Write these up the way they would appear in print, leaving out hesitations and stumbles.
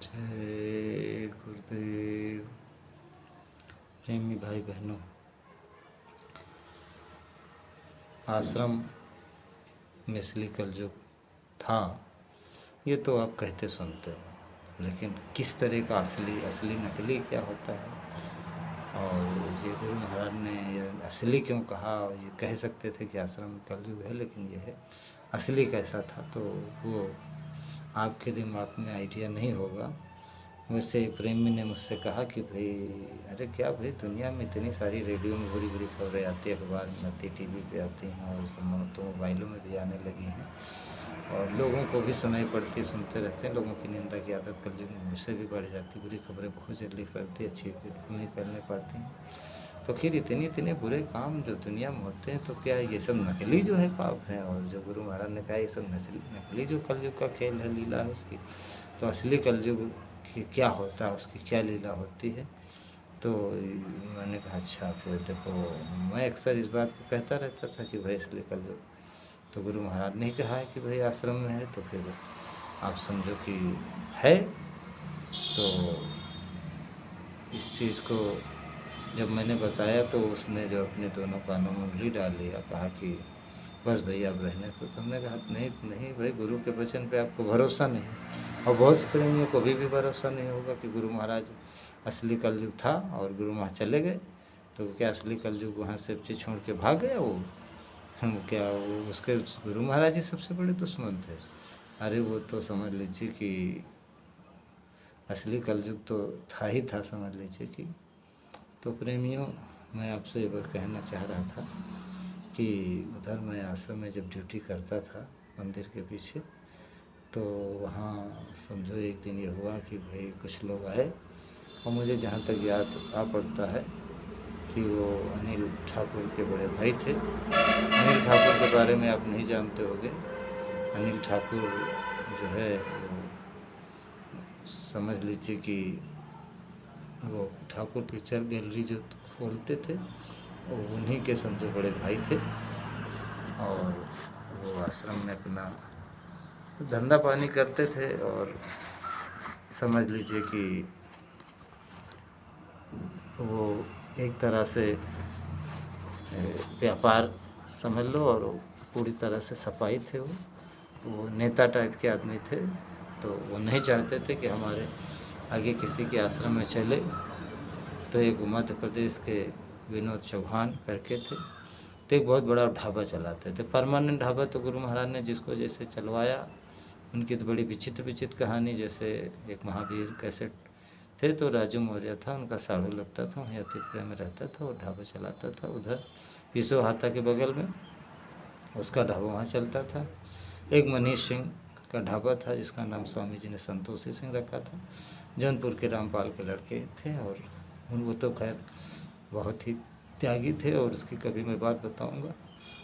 जय गुरुदेव। प्रेमी भाई बहनों, आश्रम में असली कलयुग था ये तो आप कहते सुनते हो, लेकिन किस तरह का असली असली नकली क्या होता है, और ये गुरु महाराज ने ये असली क्यों कहा। ये कह सकते थे कि आश्रम में कलयुग है, लेकिन ये है असली कैसा था तो वो आपके दिमाग में आइडिया नहीं होगा। मुझसे प्रेमी ने मुझसे कहा कि भाई अरे क्या भाई, दुनिया में इतनी सारी रेडियो में बुरी बुरी खबरें आती है, अखबार में आती, टीवी पे आती हैं, और सब तो मोबाइलों में भी आने लगी हैं, और लोगों को भी सुनाई पड़ती, सुनते रहते हैं। लोगों की निंदा की आदत कलयुग में मुझसे भी बढ़ जाती, बुरी खबरें बहुत जल्दी फैलती, अच्छी बिल्कुल नहीं फैलने पाती हैं। तो फिर इतने इतने बुरे काम जो दुनिया में होते हैं, तो क्या ये सब नकली जो है पाप है। और जो गुरु महाराज ने कहा ये सब नकली जो कलयुग का खेल है, लीला है उसकी, तो असली कलयुग कि क्या होता है, उसकी क्या लीला होती है। तो मैंने कहा अच्छा, फिर देखो मैं अक्सर इस बात को कहता रहता था कि भाई असली कलयुग तो गुरु महाराज ने ही कहा है कि भाई आश्रम में है, तो फिर आप समझो कि है। तो इस चीज़ को जब मैंने बताया तो उसने जो अपने दोनों कानों में उंगली डाल लिया, कहा कि बस भैया अब रहने तो। हमने कहा नहीं नहीं भाई, गुरु के वचन पे आपको भरोसा नहीं, और बहुत से प्रेमियों को भी भरोसा नहीं होगा कि गुरु महाराज असली कलयुग था और गुरु महाराज चले गए, तो क्या असली कलयुग वहाँ से चीज़ छोड़ के भाग गया वो? हम क्या वो उसके गुरु महाराज ही सबसे बड़े दुश्मन थे? अरे वो तो समझ लीजिए कि असली कलयुग तो था ही था, समझ लीजिए कि। तो प्रेमियों, मैं आपसे ये कहना चाह रहा था कि उधर मैं आश्रम में जब ड्यूटी करता था मंदिर के पीछे, तो वहाँ समझो एक दिन ये हुआ कि भाई कुछ लोग आए, और मुझे जहाँ तक याद आ पड़ता है कि वो अनिल ठाकुर के बड़े भाई थे। अनिल ठाकुर के बारे में आप नहीं जानते होंगे। अनिल ठाकुर जो है वो समझ लीजिए कि वो ठाकुर पिक्चर गैलरी जो खोलते थे, वो उन्हीं के समझो बड़े भाई थे, और वो आश्रम में अपना धंधा पानी करते थे, और समझ लीजिए कि वो एक तरह से व्यापार समझ लो, और पूरी तरह से सफाई थे। वो नेता टाइप के आदमी थे, तो वो नहीं चाहते थे कि हमारे आगे किसी के आश्रम में चले। तो एक मध्य प्रदेश के विनोद चौहान करके थे, तो एक बहुत बड़ा ढाबा चलाते थे, परमानेंट ढाबा। तो गुरु महाराज ने जिसको जैसे चलवाया, उनकी तो बड़ी विचित्र विचित्र कहानी। जैसे एक महावीर कैसेट थे, तो राजू मौर्य था, उनका साड़ू लगता था, वहीं अतिथिगृह में रहता था और ढाबा चलाता था उधर पीसो हाथा के बगल में, उसका ढाबा वहाँ चलता था। एक मनीष सिंह का ढाबा था, जिसका नाम स्वामी जी ने संतोषी सिंह रखा था, जौनपुर के रामपाल के लड़के थे, और वो तो खैर बहुत ही त्यागी थे, और उसकी कभी मैं बात बताऊंगा।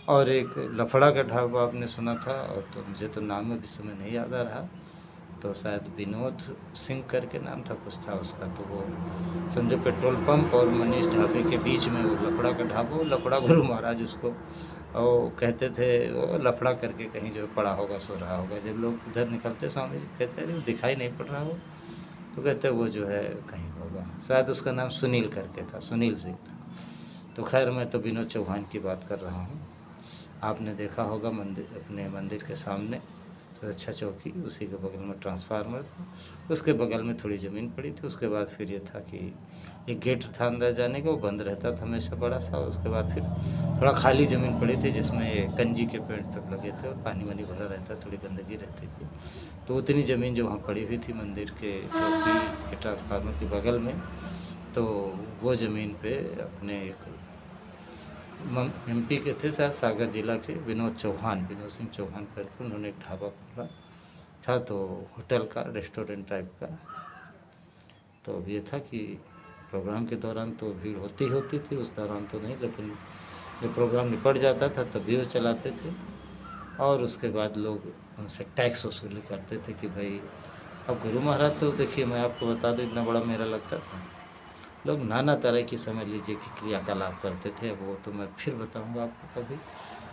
और एक लफड़ा का ढाबा आपने सुना था, और तो मुझे तो नाम अभी समय नहीं याद आ रहा, तो शायद विनोद सिंह करके नाम था, कुछ था उसका। तो वो समझो पेट्रोल पंप और मनीष ढाबे के बीच में वो लफड़ा का ढाबा, लफड़ा गुरु महाराज उसको और कहते थे। वो लफड़ा करके कहीं जो पड़ा होगा, सो रहा होगा। जब लोग उधर निकलते, स्वामी जी कहते अरे वो दिखाई नहीं पड़ रहा हो, तो कहते वो जो है कहीं होगा। शायद उसका नाम सुनील करके था, सुनील सिंह था। तो खैर मैं तो विनोद चौहान की बात कर रहा हूँ। आपने देखा होगा मंदिर, अपने मंदिर के सामने सुरक्षा चौकी, उसी के बगल में ट्रांसफार्मर था, उसके बगल में थोड़ी ज़मीन पड़ी थी। उसके बाद फिर ये था कि एक गेट था अंदर जाने का, वो बंद रहता था हमेशा बड़ा सा। उसके बाद फिर थोड़ा खाली ज़मीन पड़ी थी, जिसमें कंजी के पेड़ तक लगे थे, और पानी वानी भरा रहता, थोड़ी गंदगी रहती थी। तो उतनी ज़मीन जो वहाँ पड़ी हुई थी मंदिर के चौकी के ट्रांसफार्मर के बगल में, तो वो ज़मीन पे अपने एक एमपी के थे, शायद सागर जिला के, विनोद सिंह चौहान करके, उन्होंने एक ढाबा खोला था, तो होटल का, रेस्टोरेंट टाइप का। तो अब ये था कि प्रोग्राम के दौरान तो भीड़ होती थी, उस दौरान तो नहीं, लेकिन जब प्रोग्राम निपट जाता था तब भी वो चलाते थे। और उसके बाद लोग उनसे टैक्स वसूली करते थे कि भाई, अब गुरु महाराज तो देखिए मैं आपको बता दूँ, इतना बड़ा मेला लगता था, लोग नाना तरह की समझ लीजिए कि क्रियाकलाप करते थे। अब वो तो मैं फिर बताऊंगा आपको कभी।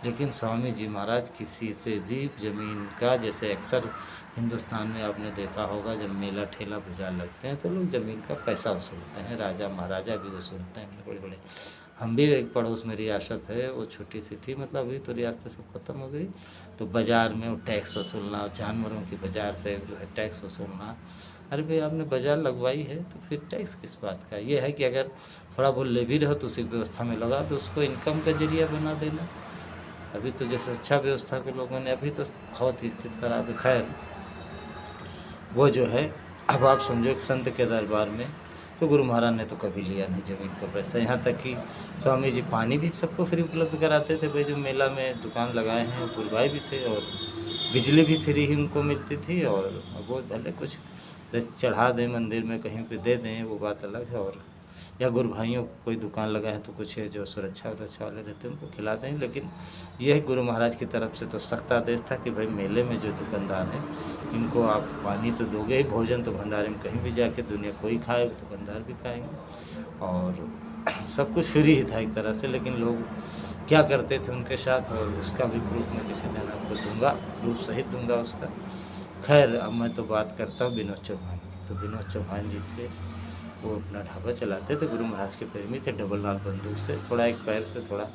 लेकिन स्वामी जी महाराज किसी से भी ज़मीन का, जैसे अक्सर हिंदुस्तान में आपने देखा होगा जब मेला ठेला बाज़ार लगते हैं तो लोग ज़मीन का पैसा वसूलते हैं, राजा महाराजा भी वसूलते हैं बड़े बड़े। हम भी, एक पड़ोस में रियासत है, वो छोटी सी थी, मतलब अभी तो रियासतें सब ख़त्म हो गई, तो बाज़ार में वो टैक्स वसूलना, जानवरों की बाज़ार से जो है टैक्स वसूलना। अरे भाई, आपने बाज़ार लगवाई है तो फिर टैक्स किस बात का? ये है कि अगर थोड़ा बहुत ले भी रहो तो उसी व्यवस्था में लगा दो, उसको इनकम का जरिया बना देना। अभी तो जैसे अच्छा व्यवस्था के लोगों ने, अभी तो बहुत ही स्थिति खराब है। खैर, वो जो है, अब आप समझो एक संत के दरबार में तो गुरु महाराज ने तो कभी लिया नहीं ज़मीन का पैसा। यहाँ तक कि स्वामी जी पानी भी सबको फ्री उपलब्ध कराते थे भाई, जो मेला में दुकान लगाए हैं गुरु भाई भी थे, और बिजली भी फ्री ही उनको मिलती थी। और वो भले कुछ चढ़ा दें मंदिर में, कहीं पे दे दें, वो बात अलग है। और या गुरु भाइयों को कोई दुकान लगाए तो कुछ है जो सुरक्षा वाले रहते हैं उनको खिला दें। लेकिन यह गुरु महाराज की तरफ से तो सख्त आदेश था कि भाई मेले में जो दुकानदार हैं इनको आप पानी तो दोगे ही, भोजन तो भंडारे में कहीं भी जाके दुनिया कोई खाए, वो दुकानदार भी खाएंगे, और सब कुछ फ्री ही था एक तरह से। लेकिन लोग क्या करते थे उनके साथ, और उसका भी प्रूफ मैं किसी दिन आपको दूंगा, प्रूफ सहित दूंगा उसका। खैर, अब मैं तो बात करता हूँ विनोद चौहान की। तो विनोद चौहान जी थे, वो अपना ढाबा चलाते थे, गुरु महाराज के प्रेमी थे, डबल लाल बंदूक से थोड़ा एक पैर से थोड़ा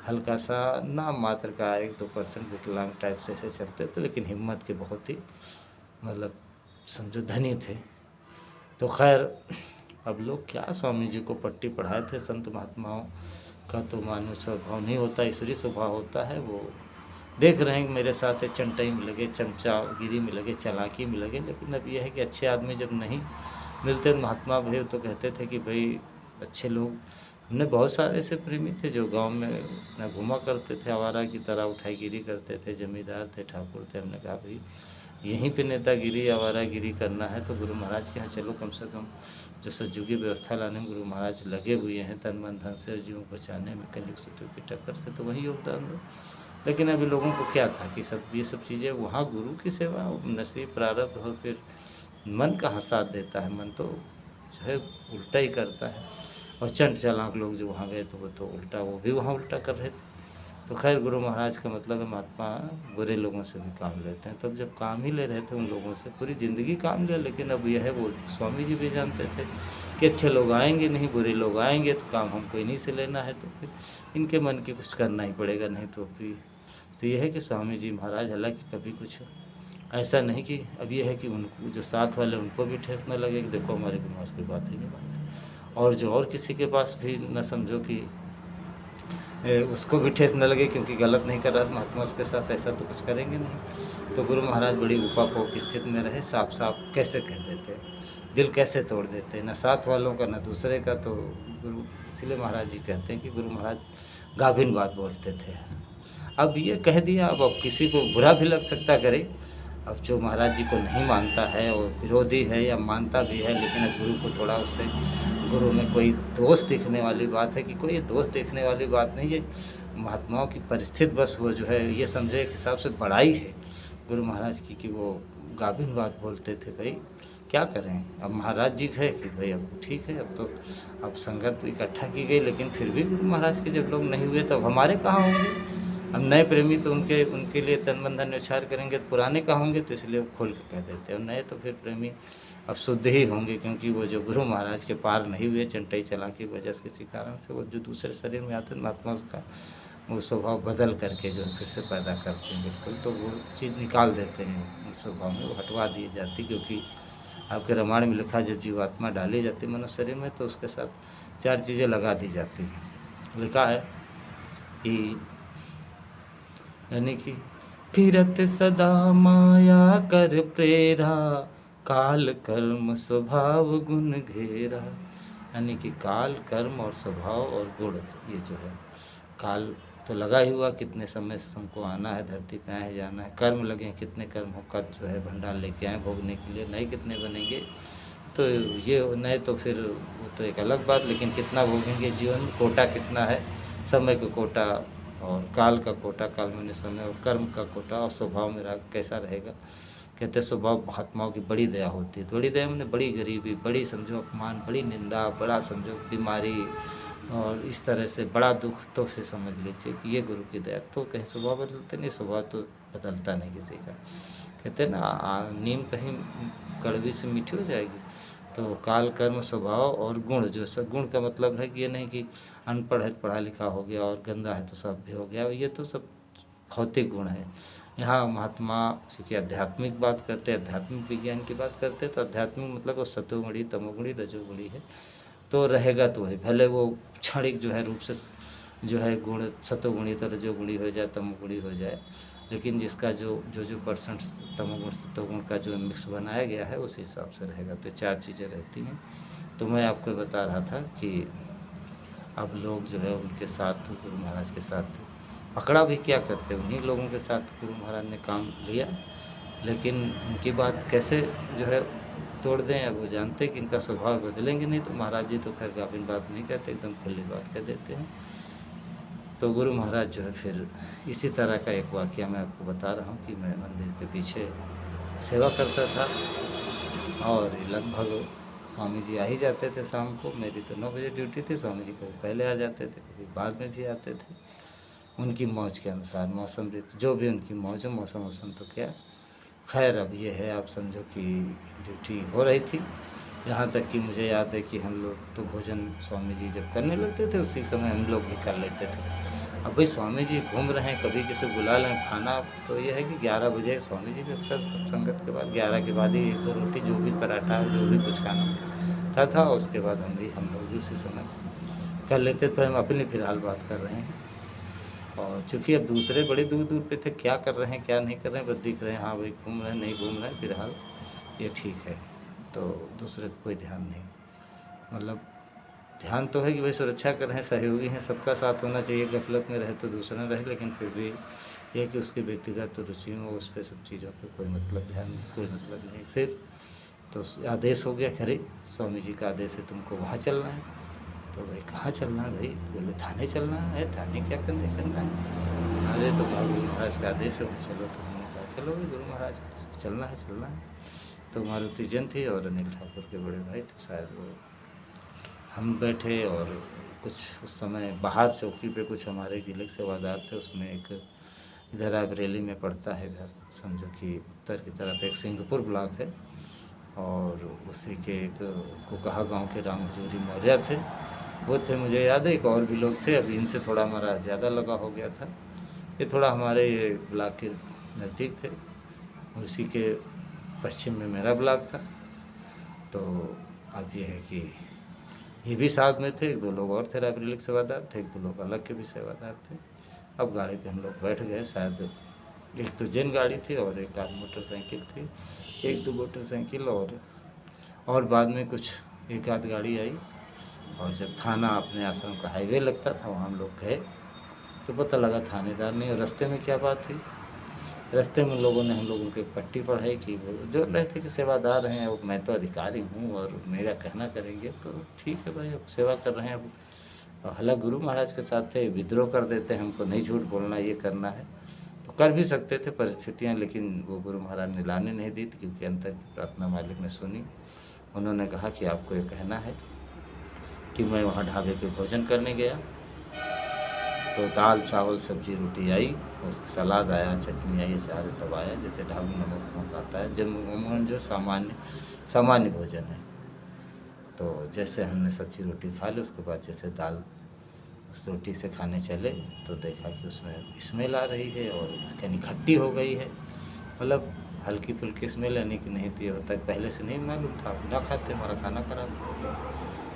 हल्का सा नाम मात्र का 1-2% विकलांग टाइप से ऐसे चलते थे, लेकिन हिम्मत के बहुत ही, मतलब समझो धनी थे। तो खैर, अब लोग क्या स्वामी जी को पट्टी पढ़ाए थे, संत महात्माओं का तो मानव स्वभाव नहीं होता, ईश्वरी स्वभाव होता है। वो देख रहे हैं कि मेरे साथ चंटाई में लगे, चमचागिरी में लगे, चालाकी में लगे। लेकिन अब यह है कि अच्छे आदमी जब नहीं मिलते, महात्मा भाई तो कहते थे कि भाई अच्छे लोग, हमने बहुत सारे ऐसे प्रेमी थे जो गांव में अपना घुमा करते थे, आवारा की तरह उठाईगिरी करते थे, जमींदार थे, ठाकुर थे। हमने कहा भाई यहीं पे नेतागिरी, आवारागिरी करना है तो गुरु महाराज के यहाँ चलो, कम से कम जो सतयुगी व्यवस्था लाने में गुरु महाराज लगे हुए हैं, तन मन धन से जीवन बचाने में, कलयुग सतयुग की टक्कर से, तो वही योगदान दो। लेकिन अभी लोगों को क्या था कि सब ये सब चीज़ें, वहाँ गुरु की सेवा, नसीब, प्रारब्ध, और फिर मन कहाँ साथ देता है, मन तो जो है उल्टा ही करता है। और चंट चालाक लोग जो वहाँ गए तो वो तो उल्टा, वो भी वहाँ उल्टा कर रहे थे। तो खैर, गुरु महाराज का मतलब है महात्मा बुरे लोगों से भी काम लेते हैं। तो अब जब काम ही ले रहे थे उन लोगों से, पूरी ज़िंदगी काम लिया, लेकिन अब यह है, वो स्वामी जी भी जानते थे कि अच्छे लोग आएंगे नहीं, बुरे लोग आएंगे, तो काम हमको इन्हीं से लेना है, तो फिर इनके मन के कुछ करना ही पड़ेगा, नहीं तो भी। तो यह है कि स्वामी जी महाराज हालांकि कभी कुछ ऐसा नहीं कि, अब ये है कि उनको जो साथ वाले उनको भी ठेस न लगे कि देखो हमारे गुरु महाराज कोई बात ही नहीं मानते, और जो और किसी के पास भी न समझो कि उसको भी ठेस न लगे क्योंकि गलत नहीं कर रहा था महात्मा उसके साथ, ऐसा तो कुछ करेंगे नहीं। तो गुरु महाराज बड़ी उपापोक स्थिति में रहे, साफ साफ कैसे कह देते, दिल कैसे तोड़ देते, न साथ वालों का न दूसरे का। तो गुरु, इसलिए महाराज जी कहते हैं कि गुरु महाराज गाभिन बात बोलते थे। अब ये कह दिया, अब किसी को बुरा भी लग सकता करे। अब जो महाराज जी को नहीं मानता है और विरोधी है, या मानता भी है, लेकिन अब गुरु को थोड़ा उससे, गुरु में कोई दोष देखने वाली बात है कि कोई दोष देखने वाली बात नहीं है, महात्माओं की परिस्थिति बस वो जो है ये समझो एक हिसाब से बड़ाई है गुरु महाराज की कि वो गाभिन बात बोलते थे। भाई क्या करें, अब महाराज जी है कि भाई अब ठीक है, अब तो अब संगत इकट्ठा की गई, लेकिन फिर भी गुरु महाराज के जब लोग नहीं हुए तो अब हमारे कहाँ होंगे। अब नए प्रेमी तो उनके लिए तन मन धन न्यौछावर करेंगे, तो पुराने का होंगे, तो इसलिए खोल के कह देते हैं। और नए तो फिर प्रेमी अब शुद्ध ही होंगे, क्योंकि वो जो गुरु महाराज के पार नहीं हुए चंटाई चालाकी की वजह से, किसी कारण से, वो जो दूसरे शरीर में आते हैं महात्मा उसका वो स्वभाव बदल करके जो है फिर से पैदा करते हैं बिल्कुल, तो वो चीज़ निकाल देते हैं उस स्वभाव में, वो हटवा दी जाती। क्योंकि आपके रामायण में लिखा, जब जीवात्मा डाली जाती है मनुष्य शरीर में तो उसके साथ 4 चीज़ें लगा दी जाती हैं। लिखा है कि यानी कि फिरत सदा माया कर प्रेरा, काल कर्म स्वभाव गुण घेरा। यानी कि काल, कर्म और स्वभाव और गुण, ये जो है काल तो लगा ही हुआ, कितने समय से हमको आना है, धरती पे आए जाना है, कर्म लगे, कितने कर्मों का जो है भंडार लेके आए भोगने के लिए, नए कितने बनेंगे, तो ये नए तो फिर वो तो एक अलग बात, लेकिन कितना भोगेंगे जीवन में, कोटा कितना है, समय का कोटा और काल का कोटा, काल मैंने समय, और कर्म का कोटा, और स्वभाव मेरा कैसा रहेगा। कहते स्वभाव महात्माओं की बड़ी दया होती है, बड़ी दया मैंने बड़ी गरीबी, बड़ी समझो अपमान, बड़ी निंदा, बड़ा समझो बीमारी, और इस तरह से बड़ा दुख तो फिर समझ लीजिए कि ये गुरु की दया। तो कहीं स्वभाव बदलते नहीं, स्वभाव तो बदलता नहीं किसी का। कहते हैं ना नीम कहीं कड़वी से मीठी हो जाएगी। तो काल कर्म स्वभाव और गुण, जो गुण का मतलब है कि ये नहीं कि अनपढ़ है पढ़ा लिखा हो गया और गंदा है तो सब भी हो गया, ये तो सब भौतिक गुण है। यहाँ महात्मा चूँकि आध्यात्मिक बात करते हैं, आध्यात्मिक विज्ञान की बात करते हैं, तो आध्यात्मिक मतलब वो सतोगुणी तमोगुणी रजोगुणी है, तो रहेगा तो वही, भले वो क्षणिक जो है रूप से जो है गुण सतोगुणी तो रजोगुणी हो जाए तमोगुणी हो जाए, लेकिन जिसका जो जो जो परसेंट तमोगुण सतोगुण का जो मिक्स बनाया गया है उस हिसाब से रहेगा। तो चार चीज़ें रहती हैं। तो मैं आपको बता रहा था कि अब लोग जो है उनके साथ गुरु महाराज के साथ पकड़ा भी क्या करते, उन्हीं लोगों के साथ गुरु महाराज ने काम लिया, लेकिन उनकी बात कैसे जो है तोड़ दें, अब वो जानते कि इनका स्वभाव बदलेंगे नहीं। तो महाराज जी तो खैर गाभिन बात नहीं कहते, एकदम खुली बात कह देते हैं। तो गुरु महाराज जो है फिर इसी तरह का एक वाक़या मैं आपको बता रहा हूँ कि मैं मंदिर के पीछे सेवा करता था और लगभग स्वामी जी आ ही जाते थे शाम को। मेरी तो 9 बजे ड्यूटी थी, स्वामी जी कभी पहले आ जाते थे कभी बाद में भी आते थे, उनकी मौज के अनुसार। मौसम जो भी उनकी मौज हो, मौसम तो क्या खैर। अब ये है, आप समझो कि ड्यूटी हो रही थी, यहाँ तक कि मुझे याद है कि हम लोग तो भोजन स्वामी जी जब करने लगते थे उसी समय हम लोग भी कर लेते थे। अब भाई स्वामी जी घूम रहे हैं, कभी किसी बुला लें खाना, तो ये है कि 11 बजे स्वामी जी भी अक्सर सब संगत के बाद 11 के बाद ही 1-2 रोटी जो भी पराठा जो भी कुछ खाना था उसके बाद हम लोग भी उसी समय कर लेते थे। हम अपनी फ़िलहाल बात कर रहे हैं, और चूँकि अब दूसरे बड़े दूर दूर पे थे, क्या कर रहे हैं क्या नहीं कर रहे हैं बस दिख रहे हैं, हाँ भाई घूम रहे हैं नहीं घूम रहे हैं फ़िलहाल ये ठीक है, तो दूसरे को कोई ध्यान नहीं। मतलब ध्यान तो है कि भाई सुरक्षा कर रहे हैं, सहयोगी हैं, सबका साथ होना चाहिए, गफलत में रहे तो दूसरा रहे, लेकिन फिर भी ये कि उसकी व्यक्तिगत रुचियों उस पर सब चीज़ों पे कोई मतलब ध्यान नहीं, कोई मतलब नहीं। फिर तो आदेश हो गया, खरे स्वामी जी का आदेश है तुमको वहाँ चलना है। तो भाई कहाँ चलना है भाई? बोले थाने चलना है। थाने क्या करने चलना है? अरे तो गुरु महाराज का आदेश है चलो। तो हमने कहा चलो भाई गुरु महाराज चलना है। तो मारुति जैन थी और अनिल ठाकुर के बड़े भाई थे शायद, वो हम बैठे और कुछ उस समय बाहर चौकी पे कुछ हमारे ज़िले के सेवादार थे, उसमें एक इधर रायबरेली में पड़ता है, इधर समझो कि उत्तर की तरफ एक सिंहपुर ब्लॉक है, और उसी के एक कुकहा गांव के राम हजूरी मौर्य थे, वो थे मुझे याद है। एक और भी लोग थे, अभी इनसे थोड़ा हमारा ज़्यादा लगा हो गया था। ये थोड़ा हमारे ये ब्लॉक के नज़दीक थे, उसी के पश्चिम में मेरा ब्लॉक था। तो अब ये है कि ये भी साथ में थे, 1-2 लोग और थे रायबरेली के सेवादार थे, 1-2 लोग अलग के भी सेवादार थे। अब गाड़ी पे हम लोग बैठ गए, शायद एक तो जैन गाड़ी थी और एक आध मोटरसाइकिल थी, 1-2 मोटरसाइकिल और बाद में कुछ एक आध गाड़ी आई। और जब थाना अपने आश्रम का हाईवे लगता था वहाँ हम लोग गए तो पता लगा थानेदार नहीं। और रास्ते में क्या बात हुई, रास्ते में लोगों ने हम लोगों को एक पट्टी पढ़ाई कि वो जो रहते कि सेवादार हैं, अब मैं तो अधिकारी हूँ और मेरा कहना करेंगे तो ठीक है भाई, अब सेवा कर रहे हैं। अब हालांकि गुरु महाराज के साथ थे, विद्रोह कर देते हैं, हमको नहीं झूठ बोलना ये करना है तो कर भी सकते थे परिस्थितियाँ, लेकिन वो गुरु महाराज ने लाने नहीं दी थी, क्योंकि अंतर की प्रार्थना मालिक ने सुनी। उन्होंने कहा कि आपको ये कहना है कि मैं वहाँ ढाबे पे भोजन करने गया तो दाल चावल सब्जी रोटी आई, उसकी सलाद आया, चटनी आई, अचार सब आया, जैसे ढाबे में नमक आता है, जब जो सामान्य भोजन है। तो जैसे हमने सब्जी रोटी खा ली, उसके बाद जैसे दाल उस रोटी से खाने चले तो देखा कि उसमें स्मेल आ रही है और यानी खट्टी हो गई है, मतलब हल्की फुल्की स्मेल, यानी कि नहीं तो ये होता है पहले से नहीं मालूम था, ना खाते हमारा खाना खराब हो गया।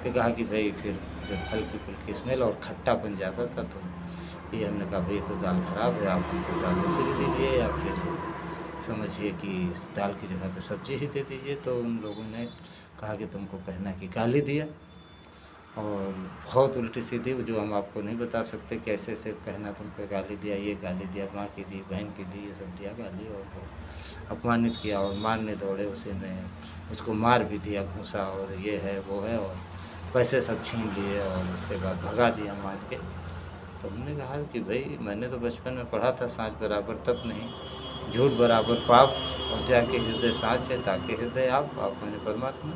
तो कहा कि भाई फिर जब हल्की फुल्की स्मेल और खट्टापन ज़्यादा था तो ये हमने कहा भाई तो दाल ख़राब है, आप हमको दाल दूसरी दीजिए या फिर समझिए कि इस दाल की जगह पे सब्जी ही दे दीजिए। तो उन लोगों ने कहा कि तुमको कहना कि गाली दिया, और बहुत उल्टी सीधी, जो हम आपको नहीं बता सकते कैसे ऐसे कहना तुमको गाली दिया, ये गाली दिया, माँ की दी, बहन की दी, ये सब दिया गाली, और बहुत अपमानित किया और मारने दौड़े, उसी में उसको मार भी दिया, घूसा और ये है वो है, और पैसे सब छीन लिए और उसके बाद भगा दिया मार के। तो हमने कहा कि भाई मैंने तो बचपन में पढ़ा था सांच बराबर तप नहीं, झूठ बराबर पाप, और जाके हृदय सांच है ताकि हृदय आप मैंने परमात्मा।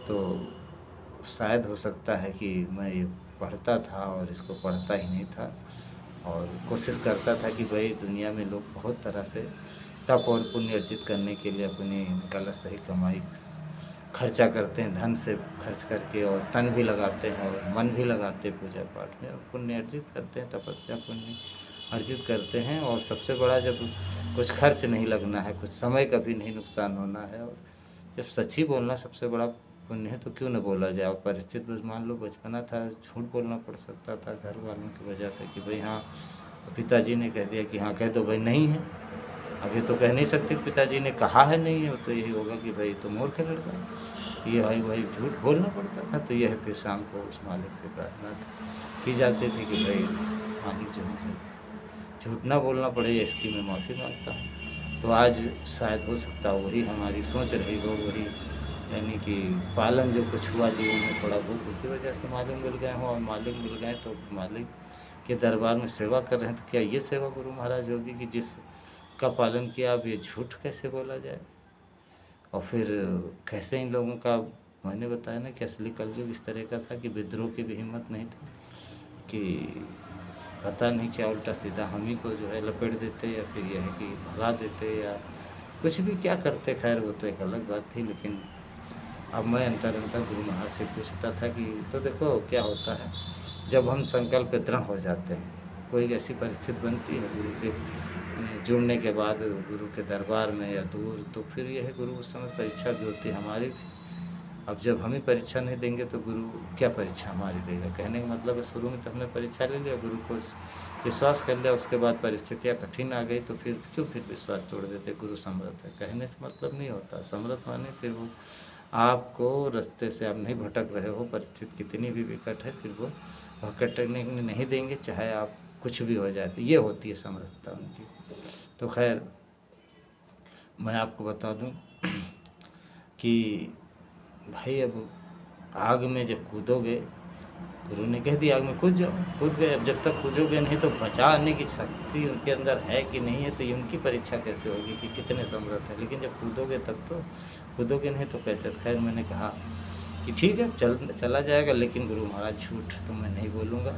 तो शायद हो सकता है कि मैं ये पढ़ता था और इसको पढ़ता ही नहीं था, और कोशिश करता था कि भाई दुनिया में लोग बहुत तरह से तप और पुण्य अर्जित करने के लिए अपनी गलत सही कमाई खर्चा करते हैं, धन से खर्च करके, और तन भी लगाते हैं और मन भी लगाते हैं पूजा पाठ में, और पुण्य अर्जित करते हैं, तपस्या पुण्य अर्जित करते हैं। और सबसे बड़ा, जब कुछ खर्च नहीं लगना है, कुछ समय का भी नहीं नुकसान होना है, और जब सच ही बोलना सबसे बड़ा पुण्य है तो क्यों न बोला जाए। और परिस्थिति बस मान लो बचपना था, झूठ बोलना पड़ सकता था घर वालों की वजह से कि भाई हाँ, पिताजी ने कह दिया कि हाँ कह दो भाई नहीं है। अभी तो कह नहीं सकते पिताजी ने कहा है नहीं है, तो यही होगा कि भाई तो मूर्ख लड़का, ये भाई झूठ बोलना पड़ता था। तो यह फिर शाम को उस मालिक से प्रार्थना की जाती थी कि भाई मालिक जो मुझे झूठ ना बोलना पड़े, इसकी मैं माफ़ी मांगता हूँ। तो आज शायद हो सकता है वही हमारी सोच रही हो, वही यानी कि पालन जो कुछ हुआ जीवन में थोड़ा बहुत, उसी वजह से मालिक मिल गए हों, और मालिक मिल गए तो मालिक के दरबार में सेवा कर रहे हैं। तो क्या ये सेवा गुरु महाराज होगी कि जिसका पालन किया अब ये झूठ कैसे बोला जाए। और फिर कैसे इन लोगों का, मैंने बताया ना कि असली कलयुग इस तरह का था कि विद्रोह की भी हिम्मत नहीं थी, कि पता नहीं क्या उल्टा सीधा हम ही को जो है लपेट देते, या फिर यह है कि भगा देते, या कुछ भी क्या करते। खैर वो तो एक अलग बात थी। लेकिन अब मैं अंतर गुरु महाराज से पूछता था कि तो देखो क्या होता है, जब हम संकल्प पे दृढ़ हो जाते हैं, कोई ऐसी परिस्थिति बनती है गुरु के जुड़ने के बाद गुरु के दरबार में या दूर, तो फिर यह है गुरु उस समय परीक्षा भी होती है हमारी। अब जब हम ही परीक्षा नहीं देंगे तो गुरु क्या परीक्षा हमारी देगा। कहने का मतलब है शुरू में तो हमने परीक्षा ले लिया, गुरु को विश्वास कर लिया, उसके बाद परिस्थितियाँ कठिन आ गई तो फिर क्यों फिर विश्वास तोड़ देते। गुरु समर्थ है कहने से मतलब नहीं होता। समर्थ माने फिर वो आपको रास्ते से आप नहीं भटक रहे हो, परिस्थिति कितनी भी विकट है फिर वो भटकने नहीं देंगे, चाहे आप कुछ भी हो जाए। तो ये होती है समर्थता उनकी। तो खैर मैं आपको बता दूं कि भाई अब आग में जब कूदोगे, गुरु ने कह दिया आग में कूद जाओ, कूद गए। अब जब तक कूदोगे नहीं तो बचाने की शक्ति उनके अंदर है कि नहीं है, तो ये उनकी परीक्षा कैसे होगी कि कितने समर्थ है। लेकिन जब कूदोगे तब तो, कूदोगे नहीं तो कैसे। खैर मैंने कहा कि ठीक है चला जाएगा, लेकिन गुरु महाराज झूठ तो मैं नहीं बोलूँगा।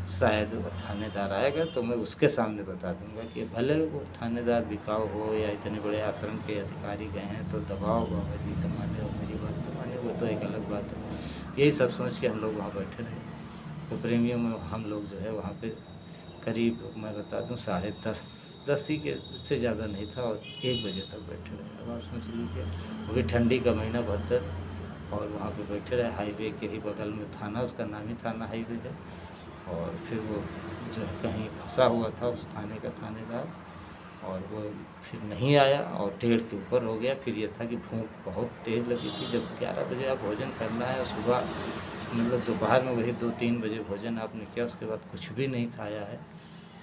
शायद थानेदार आएगा तो मैं उसके सामने बता दूंगा कि भले वो थानेदार बिकाऊ हो या इतने बड़े आश्रम के अधिकारी गए हैं तो दबाओ बाबा जी कमाने और मेरी बात कमाने, वो तो एक अलग बात है। यही सब सोच के हम लोग वहाँ बैठे रहे। तो प्रेमियों में हम लोग जो है वहाँ पे करीब मैं बता दूँ 10:30 ही के से ज़्यादा नहीं था, और 1 बजे तक बैठे रहे। अब आप सोच लीजिए, वो भी ठंडी का महीना भद्र, और वहाँ पे बैठे रहे। हाईवे के ही बगल में थाना, उसका नाम ही थाना हाईवे है। और फिर वो जो है कहीं फंसा हुआ था उस थाने का थानेदार, और वो फिर नहीं आया और 1:30 के ऊपर हो गया। फिर ये था कि भूख बहुत तेज़ लगी थी। जब 11 बजे आप भोजन करना है और सुबह मतलब दोपहर में वही 2-3 बजे भोजन आपने किया, उसके बाद कुछ भी नहीं खाया है,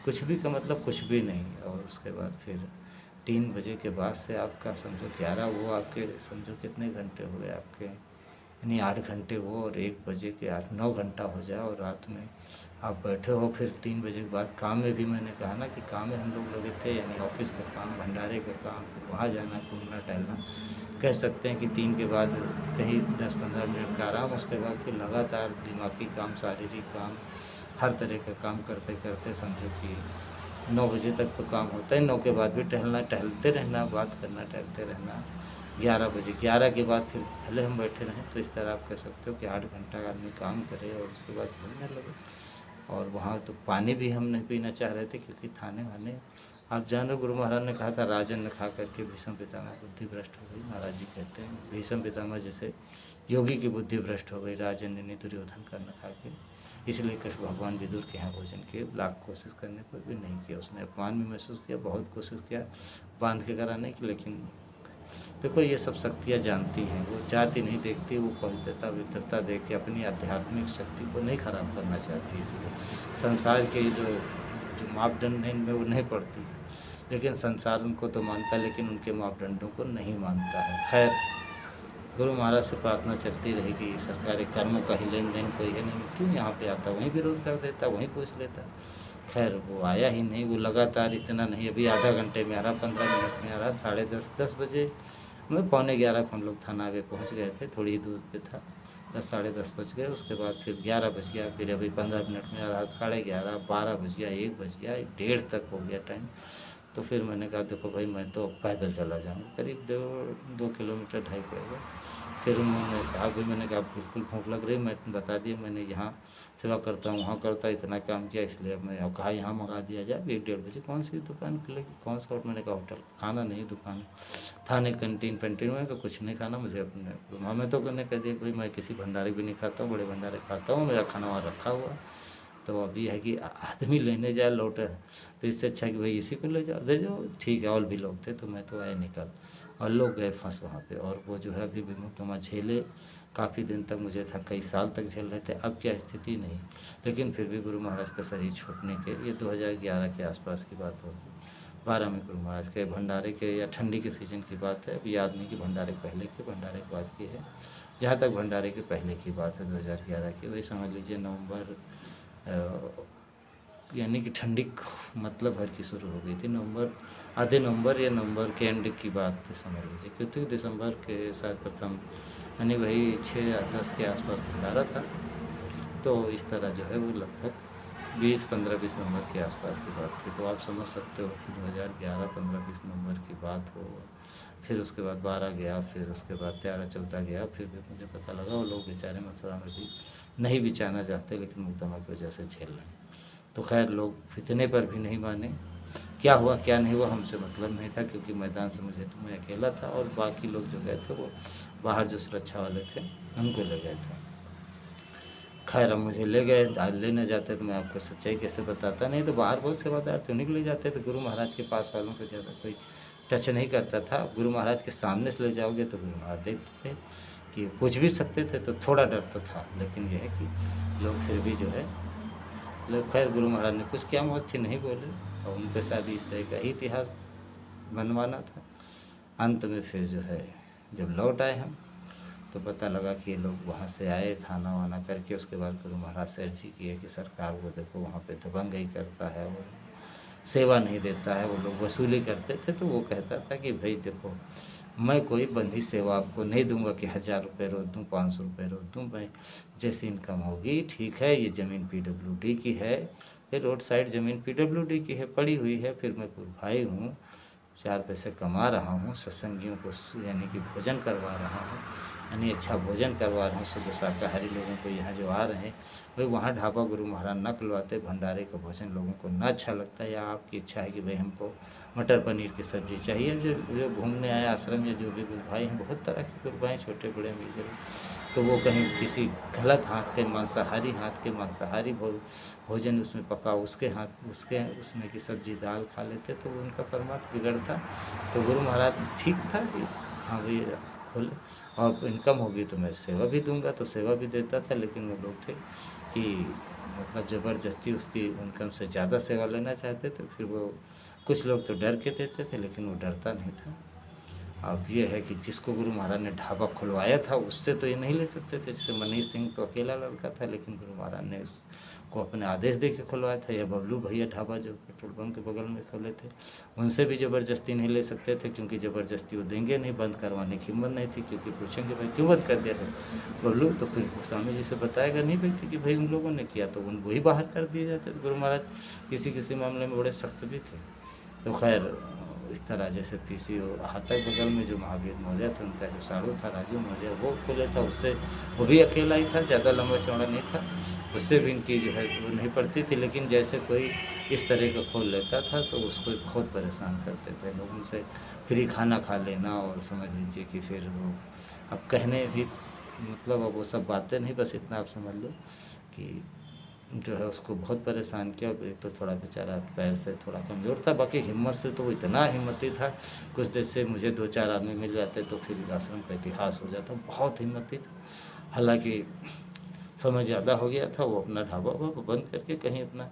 कुछ भी का मतलब कुछ भी नहीं। और उसके बाद फिर 3 बजे के बाद से आपका समझो 11, वो आपके समझो कितने घंटे हो गए आपके, यानी 8 घंटे वो, और 1 बजे के 8-9 घंटा हो जाए, और रात में आप बैठे हो। फिर 3 बजे के बाद काम में भी मैंने कहा ना कि काम में हम लोग लगे थे, यानी ऑफिस का काम, भंडारे का काम, फिर वहाँ जाना, घूमना टहलना। कह सकते हैं कि 3 के बाद कहीं 10-15 मिनट का आराम, उसके बाद फिर लगातार दिमागी काम, शारीरिक काम, हर तरह का काम करते करते समझो कि 9 बजे तक तो काम होता है। 9 के बाद भी टहलना, टहलते रहना, बात करना, टहलते रहना। 11 बजे, 11 के बाद फिर पहले हम बैठे रहें। तो इस तरह आप कह सकते हो कि 8 घंटा का आदमी काम करे और उसके बाद घूमने लगे। और वहाँ तो पानी भी हम नहीं पीना चाह रहे थे, क्योंकि थाने वाने आप जान रहे, गुरु महाराज ने कहा था राजन ने खा करके भीष्म पितामह बुद्धि भ्रष्ट हो गई। महाराज जी कहते हैं भीष्म पितामह जैसे योगी की बुद्धि भ्रष्ट हो गई, राजन ने दुर्योधन का न खा के, इसलिए कृष्ण भगवान विदुर के यहाँ भोजन किए। लाख कोशिश करने पर भी नहीं किया, उसने अपमान भी महसूस किया, बहुत कोशिश किया बांध के कराने की। लेकिन देखो ये सब शक्तियाँ जानती हैं, वो जाति नहीं देखती, वो पवित्रता वित्रता देख के अपनी आध्यात्मिक शक्ति को नहीं खराब करना चाहती। इसलिए संसार के जो मापदंड हैं इनमें वो नहीं पड़ती, लेकिन संसार उनको तो मानता है, लेकिन उनके मापदंडों को नहीं मानता है। खैर गुरु महाराज से प्रार्थना चलती रहेगी। सरकारी कर्मों का ही लेन देन कोई है नहीं, क्यों यहाँ पे आता, वहीं विरोध कर देता, वहीं पूछ लेता। खैर वो आया ही नहीं, वो लगातार इतना नहीं, अभी आधा घंटे में आ रहा, 15 मिनट में आ रहा, 10:30 10 बजे मैं 11:45 को हम लोग थाना पे पहुँच गए थे, थोड़ी ही दूर पे था। 10 साढ़े 10 बज गए, उसके बाद फिर 11 बज गया, फिर अभी 15 मिनट में रात 11:30, 12 बज गया, 1 बज गया, 1:30 तक हो गया टाइम। तो फिर मैंने कहा देखो भाई मैं तो पैदल चला जाऊँगा, करीब 2 किलोमीटर ढाई पड़ेगा। फिर उन्होंने कहा भाई, मैंने कहा बिल्कुल भूख लग रही, मैं बता दिया मैंने यहाँ सेवा करता हूँ, वहाँ करता, इतना काम किया, इसलिए मैं अब कहा यहाँ मंगा दिया जाए। 1-1:30 बजे कौन सी दुकान खुलेगी, कौन सा होटल? मैंने कहा होटल खाना नहीं, दुकान थाने कैंटीन में का कुछ नहीं खाना मुझे अपने। हमें तो कहने कह दिया भाई मैं किसी भंडारे भी नहीं खाता हूँ, बड़े भंडारे खाता हूँ, मेरा खाना वहाँ रखा हुआ। तो अभी है कि आदमी लेने जाए लौटे, तो इससे अच्छा कि भाई इसी को ले जाओ, दे जाओ, ठीक है। और भी लोग थे, तो मैं तो आए निकल, और लोग गए फंस वहाँ पे। और वो जो है अभी विमुक्तमा झेले काफ़ी दिन तक, मुझे था कई साल तक झेल रहे थे। अब क्या स्थिति नहीं, लेकिन फिर भी गुरु महाराज का शरीर छूटने के, ये 2011 के आसपास की बात होगी, 12 में गुरु महाराज के भंडारे के या ठंडी के सीज़न की बात है। अभी याद नहीं कि भंडारे पहले की, भंडारे के बाद की है। जहाँ तक भंडारे के पहले की बात है 2011 की, वही समझ लीजिए नवंबर, यानी कि ठंडी मतलब भर की शुरू हो गई थी। नवंबर, आधे नवंबर या नवंबर के एंड की बात समझ लीजिए, क्योंकि दिसंबर के शायद प्रथम, यानी वही 6 या 10 के आसपास भंडारा था। तो इस तरह जो है वो लगभग 15-20 नवंबर के आसपास की बात थी। तो आप समझ सकते हो कि 2011 15-20 नवंबर की बात हो। फिर उसके बाद 12 गया, फिर उसके बाद 13-14 गया। फिर भी मुझे पता लगा वो लोग बेचारे मथुरा में भी नहीं भी जाना चाहते, लेकिन मुकदमा की वजह से झेल रहे हैं। तो खैर लोग इतने पर भी नहीं माने। क्या हुआ क्या नहीं हुआ हमसे मतलब नहीं था, क्योंकि मैदान से मुझे तो मैं अकेला था, और बाकी लोग जो गए थे वो बाहर जो सुरक्षा वाले थे उनको ले गए थे। खैर अब मुझे ले गए, लेने जाते तो मैं आपको सच्चाई कैसे बताता, नहीं तो बाहर बहुत सेवादार थे, उन्हीं को ले जाते तो गुरु महाराज के पास वालों को ज़्यादा कोई टच नहीं करता था। गुरु महाराज के सामने से ले जाओगे तो गुरु महाराज देखते थे कि पूछ भी सकते थे, तो थोड़ा डर तो था। लेकिन यह है कि लोग फिर भी जो है लोग, खैर गुरु महाराज ने कुछ क्या मौत थी नहीं बोले, और उनके साथ इस तरह का ही इतिहास बनवाना था। अंत में फिर जो है जब लौट आए हम, तो पता लगा कि ये लोग वहाँ से आए थाना वाना करके। उसके बाद गुरु महाराज से अर्जी की है कि सरकार को देखो वहाँ पे दबंगई करता है, वो सेवा नहीं देता है, वो लोग वसूली करते थे। तो वो कहता था कि भाई देखो मैं कोई बंधी सेवा आपको नहीं दूंगा कि 1000 रुपये रोज दूँ, 500 रुपये रोज दूँ, मैं जैसी इनकम होगी ठीक है। ये ज़मीन PWD की है, फिर रोड साइड ज़मीन PWD की है, पड़ी हुई है। फिर मैं कोई भाई हूँ, 4 पैसे कमा रहा हूँ, सत्संगियों को यानी कि भोजन करवा रहा हूँ, यानी अच्छा भोजन करवा रहा हूँ। शुद्ध शाकाहारी लोगों को यहाँ जो आ रहे हैं, भाई वहाँ ढाबा गुरु महाराज न खुलवाते, भंडारे का भोजन लोगों को न अच्छा लगता है, या आपकी इच्छा है कि भाई हमको मटर पनीर की सब्ज़ी चाहिए। जो घूमने आए आश्रम या जो भी गुरु भाई हैं, बहुत तरह के गुरु भाई छोटे बड़े मिल गए, तो वो कहीं किसी गलत हाथ के मांसाहारी हाथ के मांसाहारी भोजन उसमें पका, उसमें की सब्जी दाल खा लेते, तो उनका परमार्थ बिगड़ता। तो गुरु महाराज ठीक था कि हाँ भाई खोले, और इनकम होगी तो मैं सेवा भी दूंगा, तो सेवा भी देता था। लेकिन वो लोग थे कि मतलब ज़बरदस्ती उसकी इनकम से ज़्यादा सेवा लेना चाहते थे। फिर वो कुछ लोग तो डर के देते थे, लेकिन वो डरता नहीं था। अब ये है कि जिसको गुरु महाराज ने ढाबा खुलवाया था उससे तो ये नहीं ले सकते थे। जैसे मनीष सिंह तो अकेला लड़का था, लेकिन गुरु महाराज ने उसको अपने आदेश दे के खुलवाया था। या बबलू भैया ढाबा जो पेट्रोल पंप के बगल में खोले थे, उनसे भी ज़बरदस्ती नहीं ले सकते थे, क्योंकि ज़बरदस्ती वो देंगे नहीं, बंद करवाने की हिम्मत नहीं थी। क्योंकि पूछेंगे भाई क्यों बंद कर दिया था बबलू, तो फिर स्वामी जी से बताएगा नहीं व्यक्ति कि भाई उन लोगों ने किया, तो उन वही बाहर कर दिए जाते। तो गुरु महाराज किसी मामले में बड़े सख्त भी थे। तो खैर इस तरह जैसे PCO हाथक बगल में जो महावीर मौर्य थे, उनका जो साड़ू था राजू मौर्य, वो खोले था। उससे वो भी अकेला ही था, ज़्यादा लंबा चौड़ा नहीं था, उससे भी इनकी जो है वो नहीं पड़ती थी। लेकिन जैसे कोई इस तरह का खोल लेता था तो उसको बहुत परेशान करते थे लोग, उनसे फ्री खाना खा लेना, और समझ लीजिए कि फिर वो अब कहने भी मतलब अब वो सब बातें नहीं, बस इतना आप समझ लो कि जो है उसको बहुत परेशान किया। एक तो थोड़ा बेचारा पैर से थोड़ा कमज़ोर था, बाकी हिम्मत से तो वो इतना हिम्मती था, कुछ देर से मुझे 2-4 आदमी मिल जाते तो फिर आश्रम का इतिहास हो जाता। बहुत हिम्मती था। हालांकि समय ज़्यादा हो गया था, वो अपना ढाबा बंद करके कहीं अपना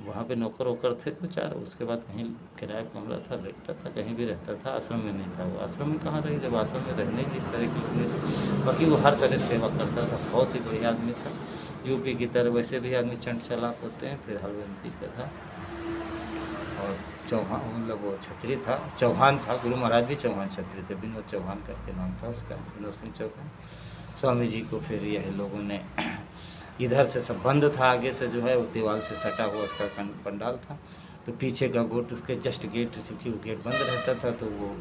वहाँ पे नौकर वोकर थे 2-4, उसके बाद कहीं किराया कमरा था, रहता था, कहीं भी रहता था, आश्रम में नहीं था। वो आश्रम में कहाँ रहे, जब आश्रम में रहने की इस तरह के लोग नहीं थे। बाकी वो हर तरह सेवा करता था, बहुत ही बढ़िया आदमी था। यूपी की तरह वैसे भी आदमी चंट चालाक होते हैं, फिर हल्वे MP का था। और चौहान, मतलब वो क्षत्रिय था, चौहान था, गुरु महाराज भी चौहान क्षत्रिय थे, विनोद चौहान करके नाम था उसका, विनोद सिंह चौहान। स्वामी जी को फिर यह लोगों ने इधर से सब बंद था, आगे से जो है वो दीवार से सटा हुआ उसका पंडाल था, तो पीछे का गेट, उसके जस्ट गेट, चूँकि वो गेट बंद रहता था, तो वो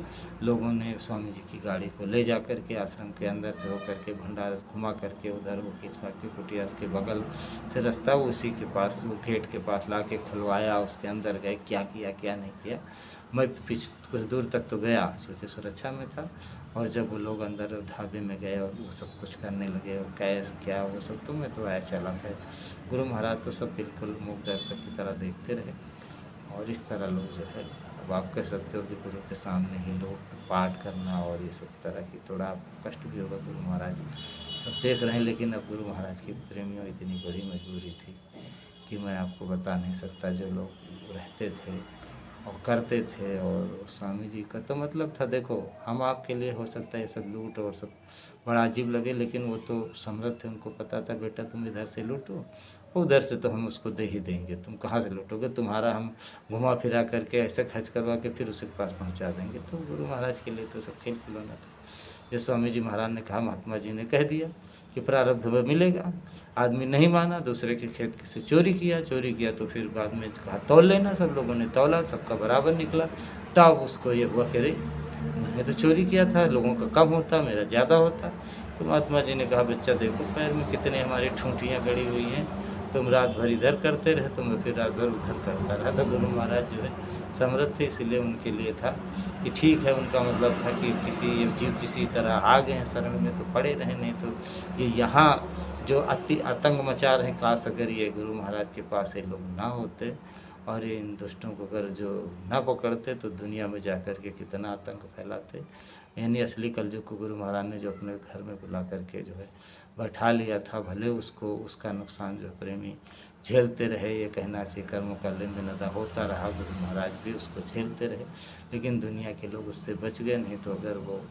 लोगों ने स्वामी जी की गाड़ी को ले जा कर के आश्रम के अंदर से होकर के भंडारा घुमा करके उधर वकील साहब की कुटिया के बगल से रास्ता, उसी के पास वो गेट के पास ला के खुलवाया, उसके अंदर गए, क्या किया क्या नहीं किया। मैं कुछ दूर तक तो गया क्योंकि सुरक्षा में था, और जब वो लोग अंदर ढाबे में गए और वो सब कुछ करने लगे और कैसे क्या वो सब, तो मैं तो आया चला है। गुरु महाराज तो सब बिल्कुल मूक दर्शक की तरह देखते रहे, और इस तरह लोग जो है, अब आप कह सकते हो कि गुरु के सामने ही लोग पाठ करना और ये सब तरह की, थोड़ा आपको कष्ट भी होगा। गुरु महाराज सब देख रहे हैं, लेकिन अब गुरु महाराज की प्रेमियों इतनी बड़ी मजबूरी थी कि मैं आपको बता नहीं सकता। जो लोग रहते थे और करते थे, और स्वामी जी का तो मतलब था, देखो हम आपके लिए हो सकता है ये सब लूट और सब बड़ा अजीब लगे, लेकिन वो तो समर्थ थे, उनको पता था बेटा तुम इधर से लूटो, उधर से तो हम उसको दे ही देंगे, तुम कहाँ से लूटोगे, तुम्हारा हम घुमा फिरा करके ऐसे खर्च करवा के फिर उसके पास पहुँचा देंगे। तो गुरु महाराज के लिए तो सब खेल खिलौना था। ये स्वामी जी महाराज ने कहा, महात्मा जी ने कह दिया कि प्रारब्ध में मिलेगा। आदमी नहीं माना, दूसरे के खेत से चोरी किया तो फिर बाद में कहा तौल लेना, सब लोगों ने तौला, सबका बराबर निकला। तब उसको ये हुआ कि अरे मैंने तो चोरी किया था, लोगों का कम होता मेरा ज़्यादा होता। तो महात्मा जी ने कहा, बच्चा देखो पैर में कितने हमारी ठूंठियाँ गड़ी हुई हैं, तुम रात भर इधर करते रहे, तो मैं फिर रात भर उधर करता रहा। तो गुरु महाराज जो है समर्थ थे, इसलिए उनके लिए था कि ठीक है, उनका मतलब था कि किसी जीव किसी तरह आ गए हैं शरण में तो पड़े रहे, नहीं तो ये यहाँ जो आतंक मचा रहे, काश अगर ये गुरु महाराज के पास ये लोग ना होते और ये इन दुष्टों को अगर जो ना पकड़ते, तो दुनिया में जा कर के कितना आतंक फैलाते। यानी असली कलयुग को गुरु महाराज ने जो अपने घर में बुला करके जो है बैठा लिया था, भले उसको उसका नुकसान जो प्रेमी झेलते रहे, ये कहना चाहिए कर्मों का लेन देन अदा होता रहा, गुरु महाराज भी उसको झेलते रहे, लेकिन दुनिया के लोग उससे बच गए। नहीं तो अगर वो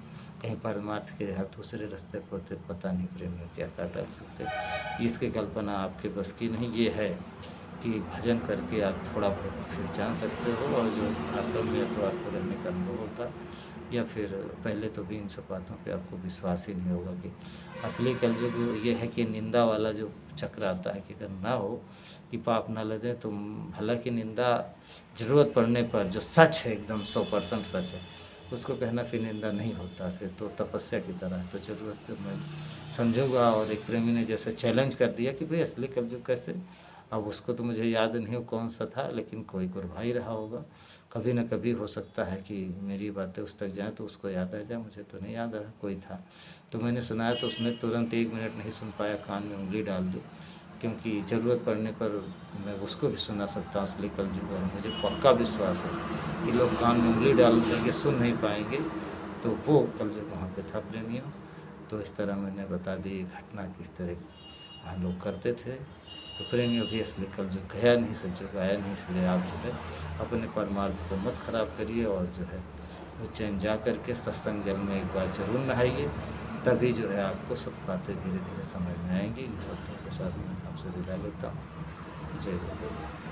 कहीं परमार्थ के या दूसरे रास्ते पर होते, पता नहीं प्रेमियों क्या क्या डाल सकते। इसकी कल्पना आपके बस की नहीं। ये है कि भजन करके आप थोड़ा बहुत फिर जान सकते हो, और जो आश्रम में तो आपको रहने का अनुभव होता, या फिर पहले तो भी इन सब बातों पे आपको विश्वास ही नहीं होगा कि असली कलयुग ये है कि निंदा वाला जो चक्र आता है कि अगर ना हो कि पाप ना लगे, तो हालांकि निंदा ज़रूरत पड़ने पर जो सच है एकदम 100% सच है, उसको कहना फिर निंदा नहीं होता, फिर तो तपस्या की तरह है। तो ज़रूरत तो मैं समझूंगा। और एक प्रेमी ने जैसे चैलेंज कर दिया कि भाई असली कलयुग कैसे, अब उसको तो मुझे याद नहीं हो कौन सा था, लेकिन कोई गुरभाई रहा होगा। कभी न कभी हो सकता है कि मेरी बातें उस तक जाएँ तो उसको याद आ जाए, मुझे तो नहीं याद आ रहा कोई था। तो मैंने सुनाया तो उसने तुरंत 1 मिनट नहीं सुन पाया, कान में उंगली डाल दी, क्योंकि ज़रूरत पड़ने पर मैं उसको भी सुना सकता हूँ असली कलयुग। और मुझे पक्का विश्वास है कि लोग कान में उंगली डाल देंगे, सुन नहीं पाएंगे, तो वो कलयुग वहाँ पे था प्रेमियों। तो इस तरह मैंने बता दी घटना किस तरह वहाँ लोग करते थे। तो प्रेमियों भी असली कलयुग गया नहीं, सतयुग आया नहीं, इसलिए आप जो है अपने परमार्थ को मत खराब करिए, और जो है उज्जैन जा कर के सत्संग जल में एक बार जरूर नहाइए, तभी जो है आपको सब बातें धीरे धीरे समझ में आएंगी। इन शब्दों के साथ मैं आपसे विदा लेता हूँ। जय गुरु।